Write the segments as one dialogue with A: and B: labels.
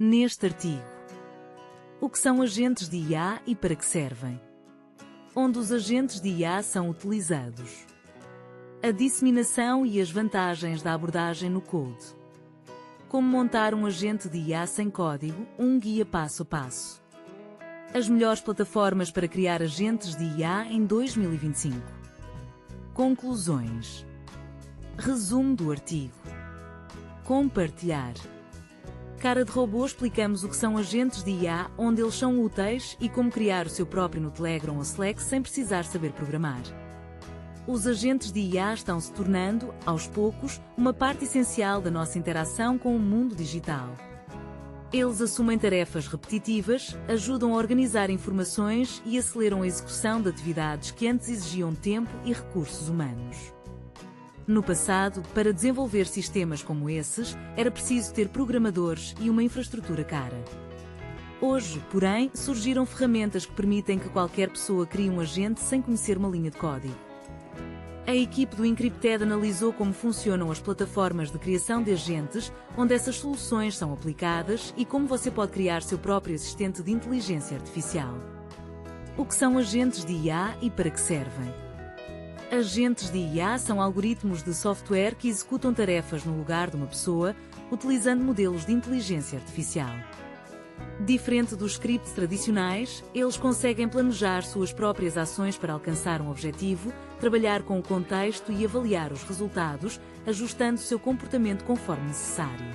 A: Neste artigo, o que são agentes de IA e para que servem? Onde os agentes de IA são utilizados? A disseminação e as vantagens da abordagem no Code. Como montar um agente de IA sem código, um guia passo a passo. As melhores plataformas para criar agentes de IA em 2025. Conclusões. Resumo do artigo. Compartilhar. Cara de Robô explicamos o que são agentes de IA, onde eles são úteis e como criar o seu próprio no Telegram ou Slack sem precisar saber programar. Os agentes de IA estão se tornando, aos poucos, uma parte essencial da nossa interação com o mundo digital. Eles assumem tarefas repetitivas, ajudam a organizar informações e aceleram a execução de atividades que antes exigiam tempo e recursos humanos. No passado, para desenvolver sistemas como esses, era preciso ter programadores e uma infraestrutura cara. Hoje, porém, surgiram ferramentas que permitem que qualquer pessoa crie um agente sem conhecer uma linha de código. A equipe do Encrypted analisou como funcionam as plataformas de criação de agentes, onde essas soluções são aplicadas e como você pode criar seu próprio assistente de inteligência artificial. O que são agentes de IA e para que servem? Agentes de IA são algoritmos de software que executam tarefas no lugar de uma pessoa, utilizando modelos de inteligência artificial. Diferente dos scripts tradicionais, eles conseguem planejar suas próprias ações para alcançar um objetivo, trabalhar com o contexto e avaliar os resultados, ajustando seu comportamento conforme necessário.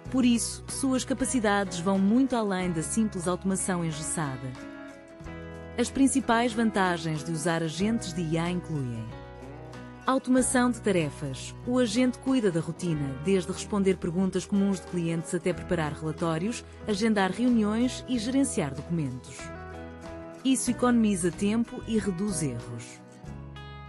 A: Por isso, suas capacidades vão muito além da simples automação engessada. As principais vantagens de usar agentes de IA incluem: automação de tarefas. O agente cuida da rotina, desde responder perguntas comuns de clientes até preparar relatórios, agendar reuniões e gerenciar documentos. Isso economiza tempo e reduz erros.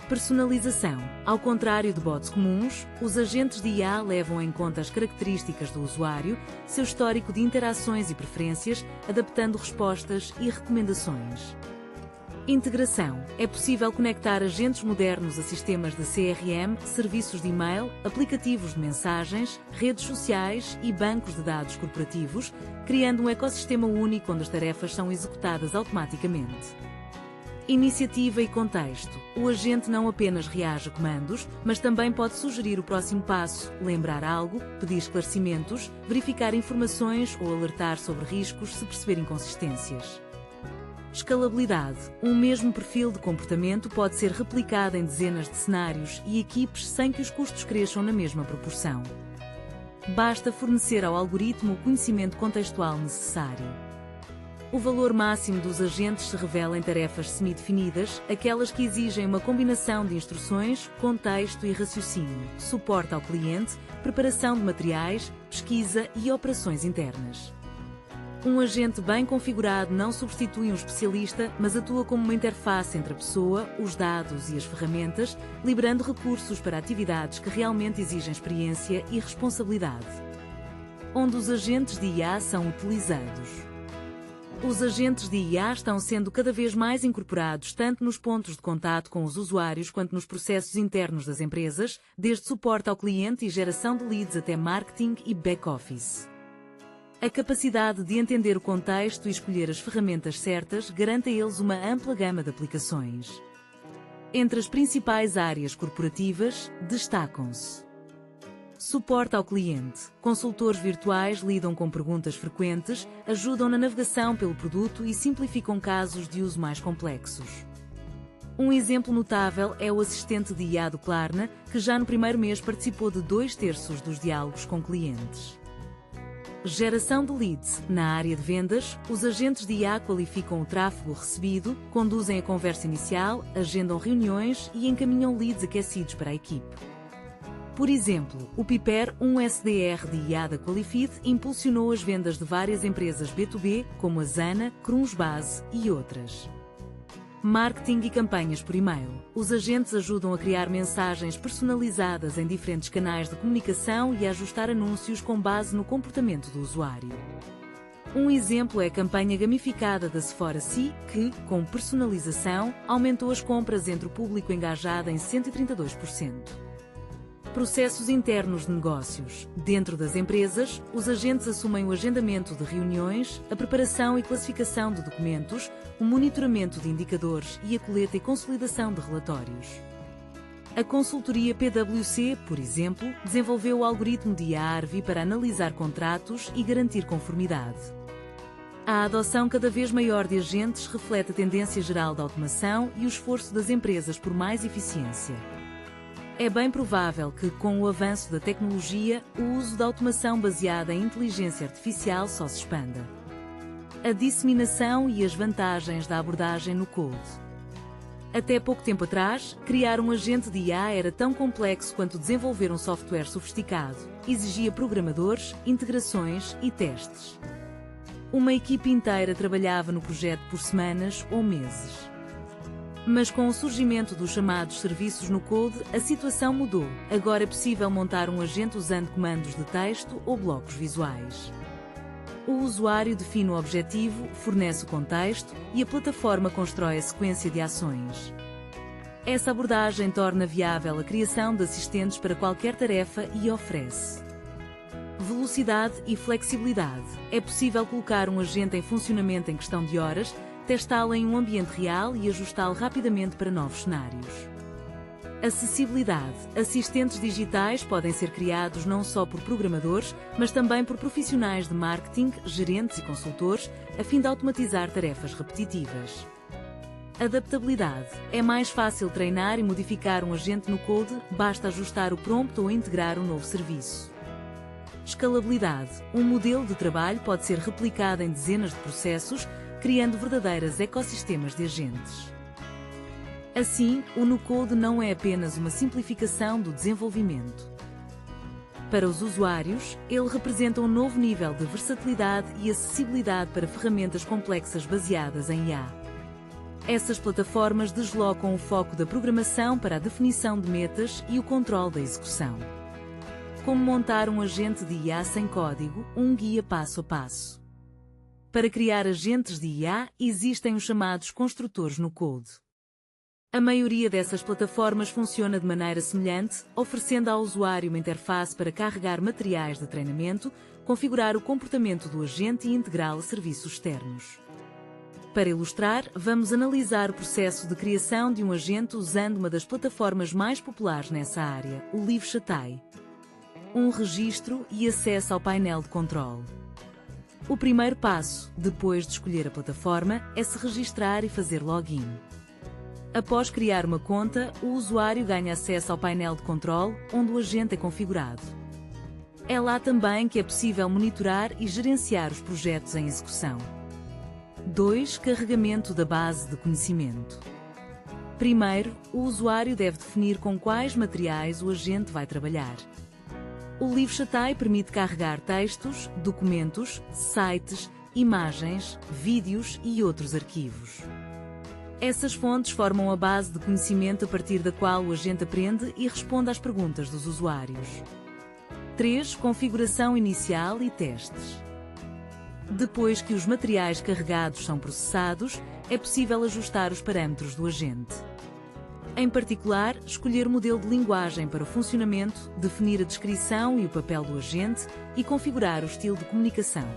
A: Personalização. Ao contrário de bots comuns, os agentes de IA levam em conta as características do usuário, seu histórico de interações e preferências, adaptando respostas e recomendações. Integração. É possível conectar agentes modernos a sistemas de CRM, serviços de e-mail, aplicativos de mensagens, redes sociais e bancos de dados corporativos, criando um ecossistema único onde as tarefas são executadas automaticamente. Iniciativa e contexto. O agente não apenas reage a comandos, mas também pode sugerir o próximo passo, lembrar algo, pedir esclarecimentos, verificar informações ou alertar sobre riscos se perceber inconsistências. Escalabilidade. Um mesmo perfil de comportamento pode ser replicado em dezenas de cenários e equipes sem que os custos cresçam na mesma proporção. Basta fornecer ao algoritmo o conhecimento contextual necessário. O valor máximo dos agentes se revela em tarefas semi-definidas, aquelas que exigem uma combinação de instruções, contexto e raciocínio, suporte ao cliente, preparação de materiais, pesquisa e operações internas. Um agente bem configurado não substitui um especialista, mas atua como uma interface entre a pessoa, os dados e as ferramentas, liberando recursos para atividades que realmente exigem experiência e responsabilidade. Onde os agentes de IA são utilizados. Os agentes de IA estão sendo cada vez mais incorporados tanto nos pontos de contato com os usuários quanto nos processos internos das empresas, desde suporte ao cliente e geração de leads até marketing e back-office. A capacidade de entender o contexto e escolher as ferramentas certas garante a eles uma ampla gama de aplicações. Entre as principais áreas corporativas, destacam-se: suporte ao cliente. Consultores virtuais lidam com perguntas frequentes, ajudam na navegação pelo produto e simplificam casos de uso mais complexos. Um exemplo notável é o assistente de IA do Klarna, que já no primeiro mês participou de 2/3 dos diálogos com clientes. Geração de leads. Na área de vendas, os agentes de IA qualificam o tráfego recebido, conduzem a conversa inicial, agendam reuniões e encaminham leads aquecidos para a equipe. Por exemplo, o Piper, um SDR de IA da Qualifeed, impulsionou as vendas de várias empresas B2B, como a Zana, Crunchbase e outras. Marketing e campanhas por e-mail. Os agentes ajudam a criar mensagens personalizadas em diferentes canais de comunicação e a ajustar anúncios com base no comportamento do usuário. Um exemplo é a campanha gamificada da Sephora C, que, com personalização, aumentou as compras entre o público engajado em 132%. Processos internos de negócios. Dentro das empresas, os agentes assumem o agendamento de reuniões, a preparação e classificação de documentos, o monitoramento de indicadores e a coleta e consolidação de relatórios. A consultoria PwC, por exemplo, desenvolveu o algoritmo de IARVI para analisar contratos e garantir conformidade. A adoção cada vez maior de agentes reflete a tendência geral da automação e o esforço das empresas por mais eficiência. É bem provável que, com o avanço da tecnologia, o uso da automação baseada em inteligência artificial só se expanda. A disseminação e as vantagens da abordagem no code. Até pouco tempo atrás, criar um agente de IA era tão complexo quanto desenvolver um software sofisticado. Exigia programadores, integrações e testes. Uma equipe inteira trabalhava no projeto por semanas ou meses. Mas com o surgimento dos chamados serviços no code, a situação mudou. Agora é possível montar um agente usando comandos de texto ou blocos visuais. O usuário define o objetivo, fornece o contexto e a plataforma constrói a sequência de ações. Essa abordagem torna viável a criação de assistentes para qualquer tarefa e oferece velocidade e flexibilidade. É possível colocar um agente em funcionamento em questão de horas, testá-lo em um ambiente real e ajustá-lo rapidamente para novos cenários. Acessibilidade. Assistentes digitais podem ser criados não só por programadores, mas também por profissionais de marketing, gerentes e consultores, a fim de automatizar tarefas repetitivas. Adaptabilidade. É mais fácil treinar e modificar um agente no code, basta ajustar o prompt ou integrar um novo serviço. Escalabilidade. Um modelo de trabalho pode ser replicado em dezenas de processos, criando verdadeiros ecossistemas de agentes. Assim, o no-code não é apenas uma simplificação do desenvolvimento. Para os usuários, ele representa um novo nível de versatilidade e acessibilidade para ferramentas complexas baseadas em IA. Essas plataformas deslocam o foco da programação para a definição de metas e o controle da execução. Como montar um agente de IA sem código, um guia passo a passo. Para criar agentes de IA, existem os chamados construtores no code. A maioria dessas plataformas funciona de maneira semelhante, oferecendo ao usuário uma interface para carregar materiais de treinamento, configurar o comportamento do agente e integrá-lo a serviços externos. Para ilustrar, vamos analisar o processo de criação de um agente usando uma das plataformas mais populares nessa área, o LiveChatai. Um registro e acesso ao painel de controle. O primeiro passo, depois de escolher a plataforma, é se registrar e fazer login. Após criar uma conta, o usuário ganha acesso ao painel de controle, onde o agente é configurado. É lá também que é possível monitorar e gerenciar os projetos em execução. 2. Carregamento da base de conhecimento. Primeiro, o usuário deve definir com quais materiais o agente vai trabalhar. O LiveChatai permite carregar textos, documentos, sites, imagens, vídeos e outros arquivos. Essas fontes formam a base de conhecimento a partir da qual o agente aprende e responde às perguntas dos usuários. 3. Configuração inicial e testes. Depois que os materiais carregados são processados, é possível ajustar os parâmetros do agente. Em particular, escolher o modelo de linguagem para o funcionamento, definir a descrição e o papel do agente e configurar o estilo de comunicação.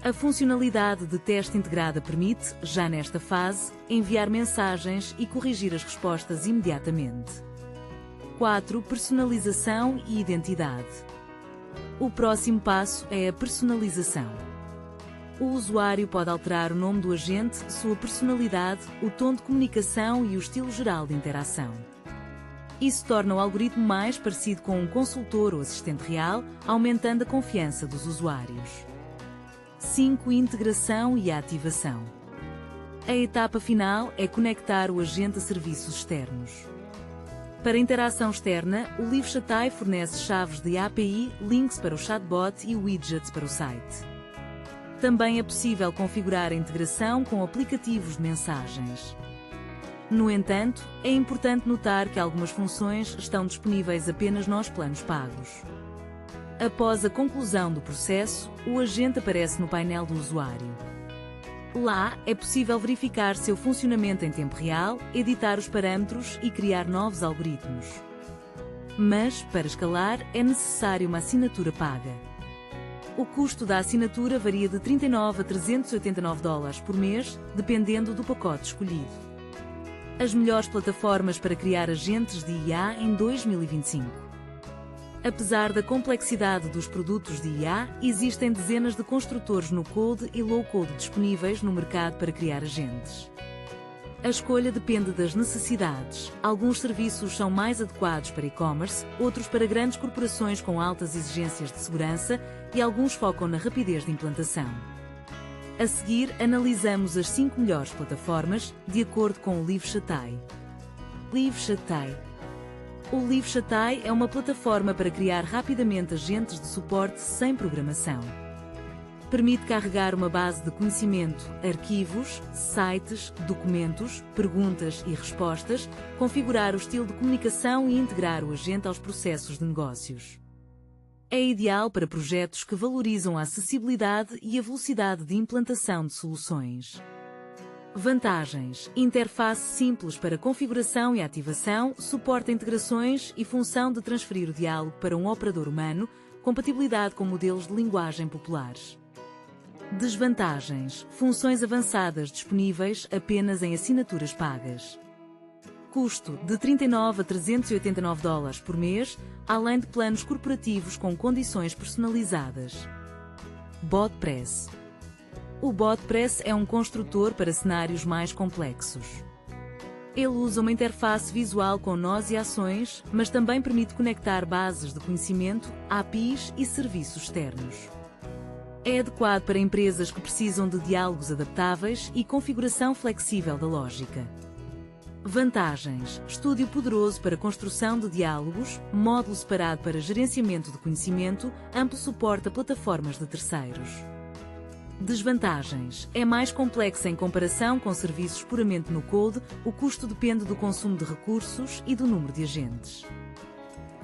A: A funcionalidade de teste integrada permite, já nesta fase, enviar mensagens e corrigir as respostas imediatamente. 4. Personalização e identidade. O próximo passo é a personalização. O usuário pode alterar o nome do agente, sua personalidade, o tom de comunicação e o estilo geral de interação. Isso torna o algoritmo mais parecido com um consultor ou assistente real, aumentando a confiança dos usuários. 5. Integração e ativação. A etapa final é conectar o agente a serviços externos. Para interação externa, o LiveChatai fornece chaves de API, links para o chatbot e widgets para o site. Também é possível configurar a integração com aplicativos de mensagens. No entanto, é importante notar que algumas funções estão disponíveis apenas nos planos pagos. Após a conclusão do processo, o agente aparece no painel do usuário. Lá, é possível verificar seu funcionamento em tempo real, editar os parâmetros e criar novos algoritmos. Mas, para escalar, é necessário uma assinatura paga. O custo da assinatura varia de $39 a $389 por mês, dependendo do pacote escolhido. As melhores plataformas para criar agentes de IA em 2025. Apesar da complexidade dos produtos de IA, existem dezenas de construtores no-code e low-code disponíveis no mercado para criar agentes. A escolha depende das necessidades. Alguns serviços são mais adequados para e-commerce, outros para grandes corporações com altas exigências de segurança e alguns focam na rapidez de implantação. A seguir, analisamos as 5 melhores plataformas, de acordo com o LiveChatai. LiveChatai. O LiveChatai é uma plataforma para criar rapidamente agentes de suporte sem programação. Permite carregar uma base de conhecimento, arquivos, sites, documentos, perguntas e respostas, configurar o estilo de comunicação e integrar o agente aos processos de negócios. É ideal para projetos que valorizam a acessibilidade e a velocidade de implantação de soluções. Vantagens: interface simples para configuração e ativação, suporta integrações e função de transferir o diálogo para um operador humano, compatibilidade com modelos de linguagem populares. Desvantagens: funções avançadas disponíveis apenas em assinaturas pagas. Custo de $39 a $389 por mês, além de planos corporativos com condições personalizadas. BotPress. O BotPress é um construtor para cenários mais complexos. Ele usa uma interface visual com nós e ações, mas também permite conectar bases de conhecimento, APIs e serviços externos. É adequado para empresas que precisam de diálogos adaptáveis e configuração flexível da lógica. Vantagens: estúdio poderoso para construção de diálogos, módulo separado para gerenciamento de conhecimento, amplo suporte a plataformas de terceiros. Desvantagens: é mais complexa em comparação com serviços puramente no code, o custo depende do consumo de recursos e do número de agentes.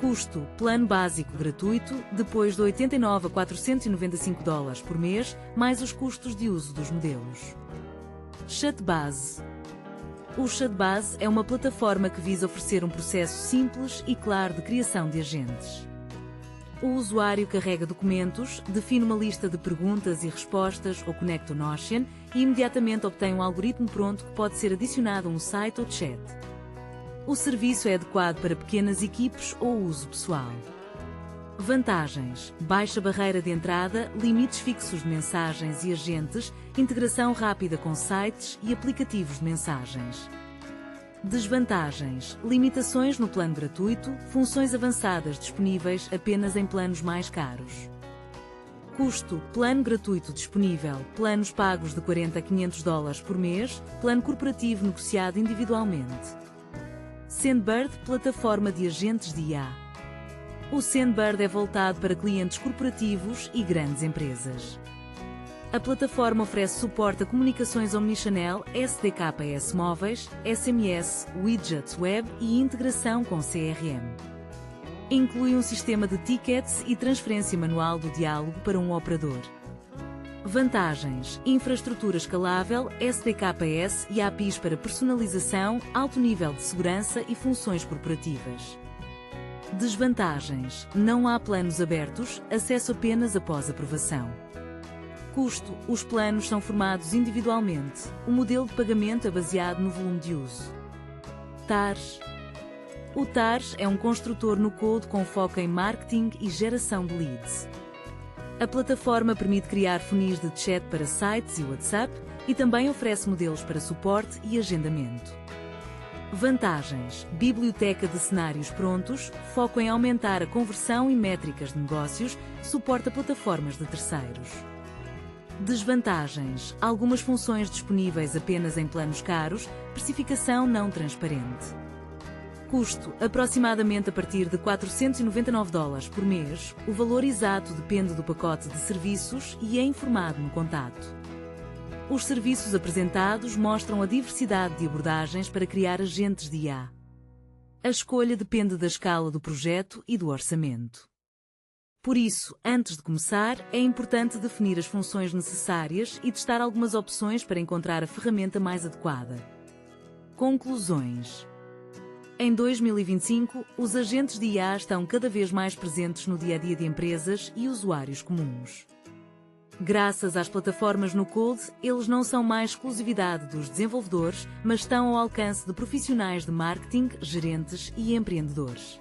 A: Custo: plano básico gratuito, depois de $89 a $495 por mês, mais os custos de uso dos modelos. Chatbase. O Chatbase é uma plataforma que visa oferecer um processo simples e claro de criação de agentes. O usuário carrega documentos, define uma lista de perguntas e respostas ou conecta o Notion e imediatamente obtém um algoritmo pronto que pode ser adicionado a um site ou chat. O serviço é adequado para pequenas equipes ou uso pessoal. Vantagens: baixa barreira de entrada, limites fixos de mensagens e agentes, integração rápida com sites e aplicativos de mensagens. Desvantagens: limitações no plano gratuito, funções avançadas disponíveis apenas em planos mais caros. Custo: plano gratuito disponível, planos pagos de $40 a $500 por mês, plano corporativo negociado individualmente. Sandbird, plataforma de agentes de IA. O Sandbird é voltado para clientes corporativos e grandes empresas. A plataforma oferece suporte a comunicações omnichannel, SDKs móveis, SMS, widgets web e integração com CRM. Inclui um sistema de tickets e transferência manual do diálogo para um operador. Vantagens: infraestrutura escalável, SDKs e APIs para personalização, alto nível de segurança e funções corporativas. Desvantagens: não há planos abertos, acesso apenas após aprovação. Custo: os planos são formados individualmente, o modelo de pagamento é baseado no volume de uso. TARS. O TARS é um construtor no code com foco em marketing e geração de leads. A plataforma permite criar funis de chat para sites e WhatsApp e também oferece modelos para suporte e agendamento. Vantagens: biblioteca de cenários prontos, foco em aumentar a conversão e métricas de negócios, suporta plataformas de terceiros. Desvantagens: algumas funções disponíveis apenas em planos caros, precificação não transparente. Custo: aproximadamente a partir de $499 por mês, o valor exato depende do pacote de serviços e é informado no contato. Os serviços apresentados mostram a diversidade de abordagens para criar agentes de IA. A escolha depende da escala do projeto e do orçamento. Por isso, antes de começar, é importante definir as funções necessárias e testar algumas opções para encontrar a ferramenta mais adequada. Conclusões: Em 2025, os agentes de IA estão cada vez mais presentes no dia-a-dia de empresas e usuários comuns. Graças às plataformas no-code, eles não são mais exclusividade dos desenvolvedores, mas estão ao alcance de profissionais de marketing, gerentes e empreendedores.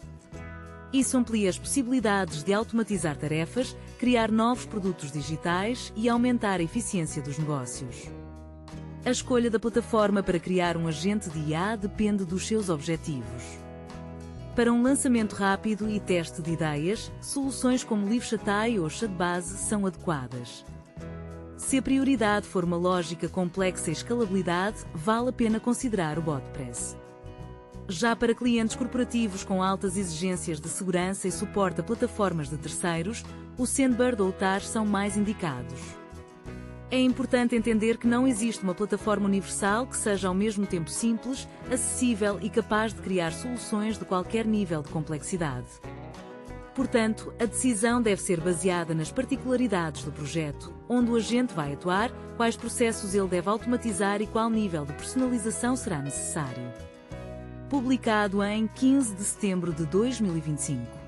A: Isso amplia as possibilidades de automatizar tarefas, criar novos produtos digitais e aumentar a eficiência dos negócios. A escolha da plataforma para criar um agente de IA depende dos seus objetivos. Para um lançamento rápido e teste de ideias, soluções como LiveChatai ou ChatBase são adequadas. Se a prioridade for uma lógica complexa e escalabilidade, vale a pena considerar o BotPress. Já para clientes corporativos com altas exigências de segurança e suporte a plataformas de terceiros, o Sandbird ou o Taj são mais indicados. É importante entender que não existe uma plataforma universal que seja ao mesmo tempo simples, acessível e capaz de criar soluções de qualquer nível de complexidade. Portanto, a decisão deve ser baseada nas particularidades do projeto, onde o agente vai atuar, quais processos ele deve automatizar e qual nível de personalização será necessário. Publicado em 15 de setembro de 2025.